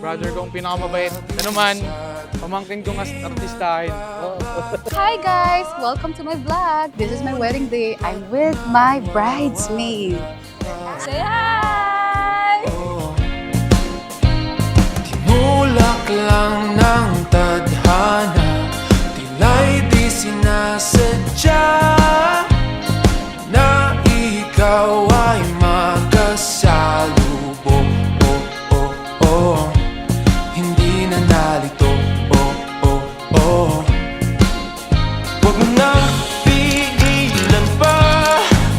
brother kong pinakamabait. Na naman, pamangkin kong artistahin. Hi guys! Welcome to my vlog. This is my wedding day. I'm with my bridesmaid. Say hi! Tinulak lang ng tadhana, tila'y di sinasadya na ikaw ay magkasalubong. Hindi na nalito. Huwag mo nang pigilan pa,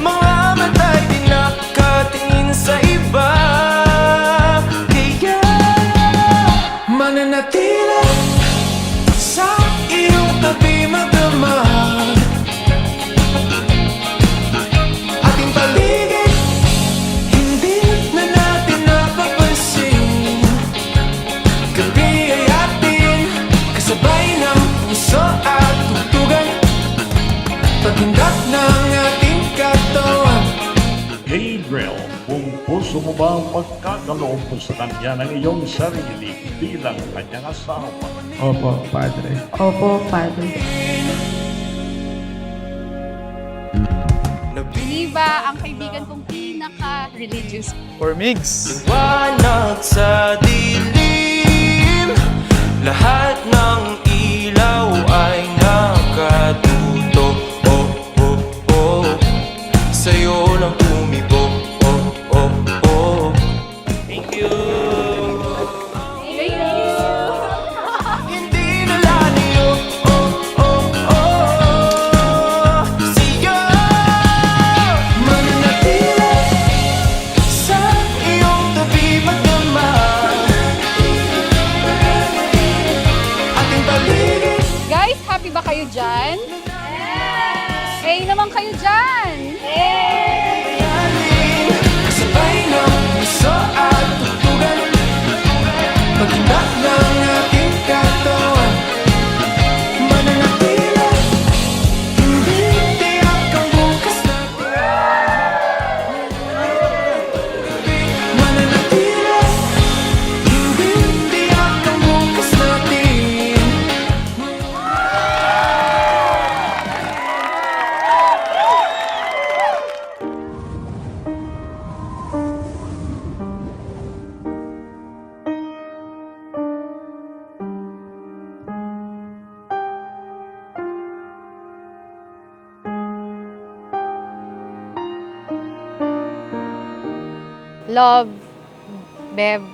mga mata'y di nakatingin sa iba. Kaya mananatili sa iyong tabi magdamag, ating paligid hindi na natin napapansin. Gabi ay atin kasabay ng puso at tugtugan, paghindak ng ating katawan. Gabriel, kung puso mo ba ang pagkakaloob mo sa kanya ng iyong sarili bilang kanyang asawa? Opo, Padre. Opo, Padre. Diva, ang kaibigan kong pinaka-religious. For Migs. Liwanag sa dilim, lahat ng ilaw ay nakatuto. Sa'yo lang tumibo. Thank you. Hindi na lalayo. Sa'yo mananatili sa iyong tabi magdamag, ating paligid. Guys, happy ba kayo dyan? Hey naman kayo dyan! Kasabay ng puso at tugtugan, paghindak ng ating katawan, mananatili, hindi tiyak ang bukas natin. Mananatili, hindi tiyak ang bukas natin. Love, Bev,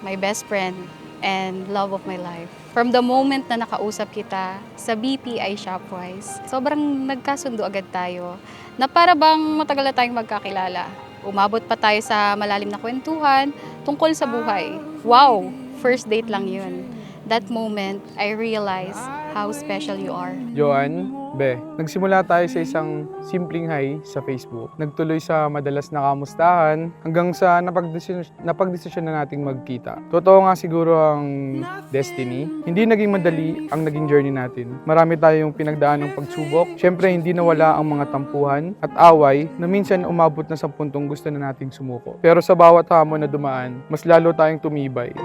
my best friend, and love of my life. From the moment na nakausap kita sa BPI Shopwise, sobrang nagkasundo agad tayo na para bang matagal na tayong magkakilala. Umabot pa tayo sa malalim na kwentuhan tungkol sa buhay. Wow! First date lang yun. That moment, I realized how special you are. Joan, Be, nagsimula tayo sa isang simpleng hi sa Facebook. Nagtuloy sa madalas na kamustahan hanggang sa napagdesisyon na nating magkita. Totoo nga siguro ang destiny. Hindi naging madali ang naging journey natin. Marami tayong pinagdaan ng pagsubok. Siyempre, hindi nawala ang mga tampuhan at away na minsan umabot na sa puntong gusto na nating sumuko. Pero sa bawat hamon na dumaan, mas lalo tayong tumibay.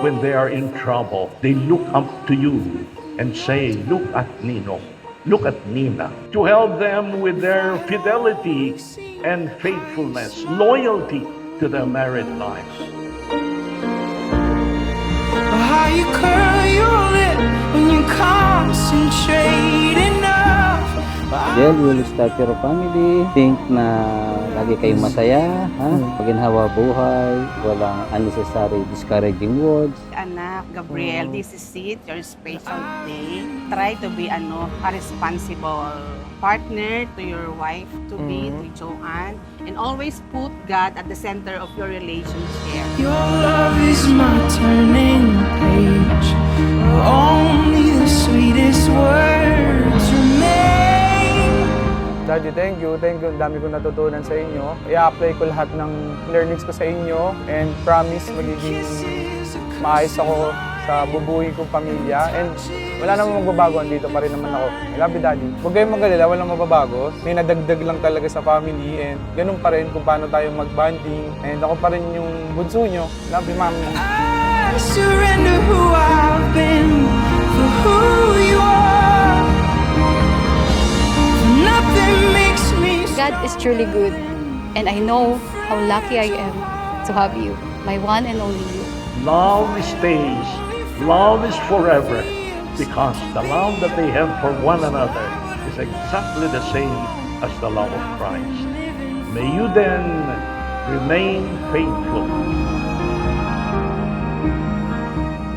When they are in trouble, they look up to you and say, look at Nino, look at Nina, to help them with their fidelity and faithfulness, loyalty to their married lives. How you curl your lip when you concentrate enough. Del, will start your family. Think na lagi kayong masaya. Maginhawa buhay. Walang unnecessary discouraging words. Anak, Gabriel, this is it, your special day. Try to be a responsible partner to your wife, to be, to Joanne. And always put God at the center of your relationship. Your love is my turning page. Only the sweetest words remain. Daddy, thank you. Thank you. Ang dami kong natutunan sa inyo. I-apply ko lahat ng learnings ko sa inyo and promise magiging maayos ako sa bubuhay kong pamilya. And wala namang magbabago, andito pa rin naman ako. I love you, Daddy. Huwag kayong mag-alala, walang mababago. May nadagdag lang talaga sa family and ganun pa rin kung paano tayo mag-bonding. And ako pa rin yung bunso nyo. Love you, Mami. I surrender who I've been for who you are. Nothing makes me God is truly good, and I know how lucky I am to have you, my one and only you. Love stays, love is forever, because the love that they have for one another is exactly the same as the love of Christ. May you then remain faithful.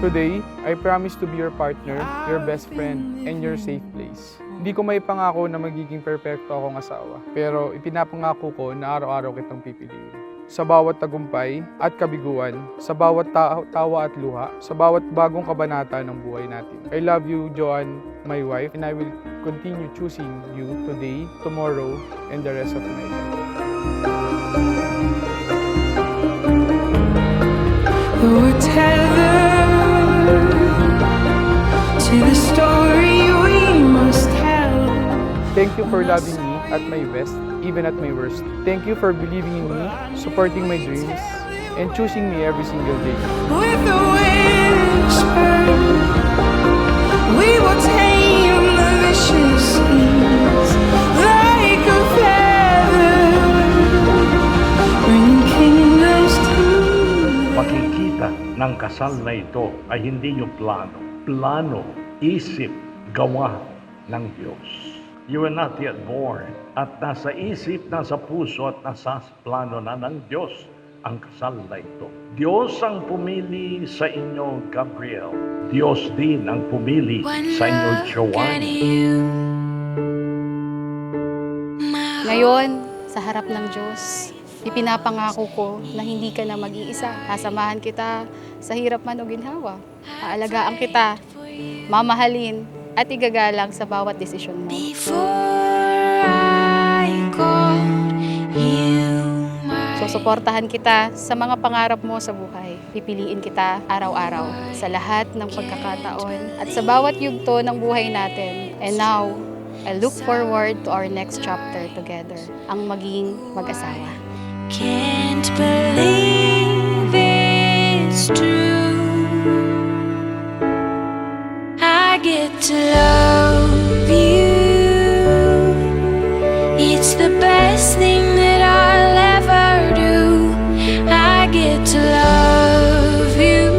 Today, I promise to be your partner, your best friend, and your safe place. Hindi ko may pangako na magiging perfecto akong asawa, pero ipinapangako ko na araw-araw kitang pipiliin. Sa bawat tagumpay at kabiguan, sa bawat tawa at luha, sa bawat bagong kabanata ng buhay natin. I love you, Joanne, my wife, and I will continue choosing you today, tomorrow, and the rest of my life. We're tethered to the story we must tell. Thank you for loving me at my best, even at my worst. Thank you for believing in me, supporting my dreams, and choosing me every single day. With a whisper, we will tame the vicious seas like a feather, bringing kingdoms to Makikita ng kasal na ito ay hindi yung plano. Plano, isip, gawa ng Diyos. You are not yet born. At nasa isip, nasa puso at nasa plano na ng Diyos ang kasal na ito. Diyos ang pumili sa inyo, Gabriel. Diyos din ang pumili sa inyo, Joanne. Ngayon, sa harap ng Diyos, ipinapangako ko na hindi ka na mag-iisa. Sasamahan kita sa hirap man o ginhawa. Aalagaan kita, mamahalin, at igagalang sa bawat desisyon mo. Susuportahan kita sa mga pangarap mo sa buhay. Pipiliin kita araw-araw sa lahat ng pagkakataon at sa bawat yugto ng buhay natin. And now, I look forward to our next chapter together, ang maging mag-asawa. Can't believe it's true. I get to love you. It's the best thing that I'll ever do. I get to love you.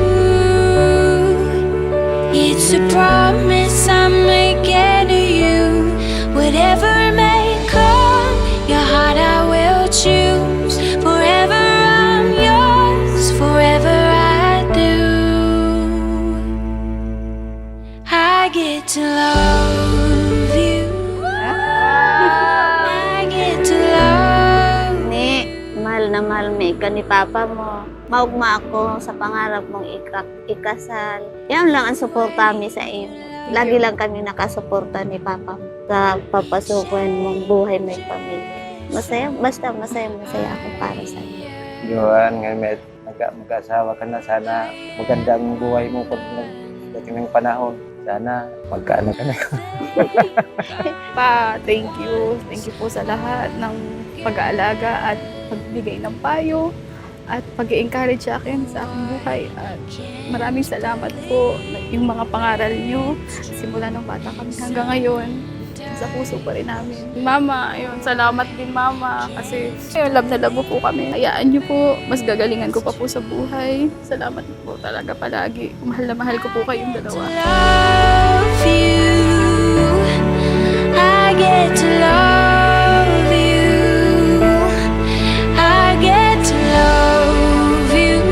It's a promise I'm making to you. Whatever may come, your heart I will choose. Forever I'm yours, forever I do. I get to love you. I get to love you. Ni, mahal na mahal mi ka ni Papa mo. Maugma ako sa pangarap mong ikasal. Yan lang ang suporta mi sa iyo. Lagi lang kami nakasuporta ni Papa mo sa papasukan mong buhay may pamilya. Masaya, basta masaya ako para sa iyo. Joanne, ngayon mag-asawa ka na. Sana maganda ang buhay mo pag dating ng panahon. Sana magkaanak ka na. Pa, thank you. Thank you po sa lahat ng pag-aalaga at pagbigay ng payo at pag-encourage sa akin sa aking buhay. At maraming salamat po yung mga pangaral nyo simula ng bata kami hanggang ngayon. Sa puso pa rin namin. Mama, ayun, salamat din Mama kasi ayun, love na love po kami. Hayaan niyo po, mas gagalingan ko pa po sa buhay. Salamat po talaga palagi. Mahal na mahal ko po kayong dalawa. love you. I get to love you. I get to love you.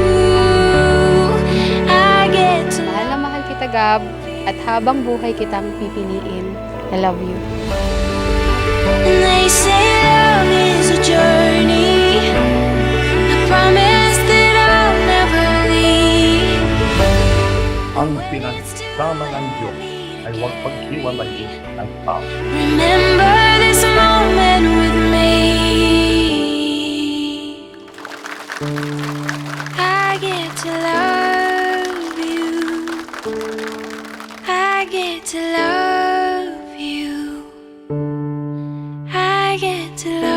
I get to Mahal na mahal kita, Gab, at habang buhay kitang pipiliin. I love you. And they say love is a journey. I promise that I'll never leave. Ang pinagsama ng Diyos ay huwag paghiwalayin ng tao. Remember this moment with me. I get to love you. get to love you. I get to love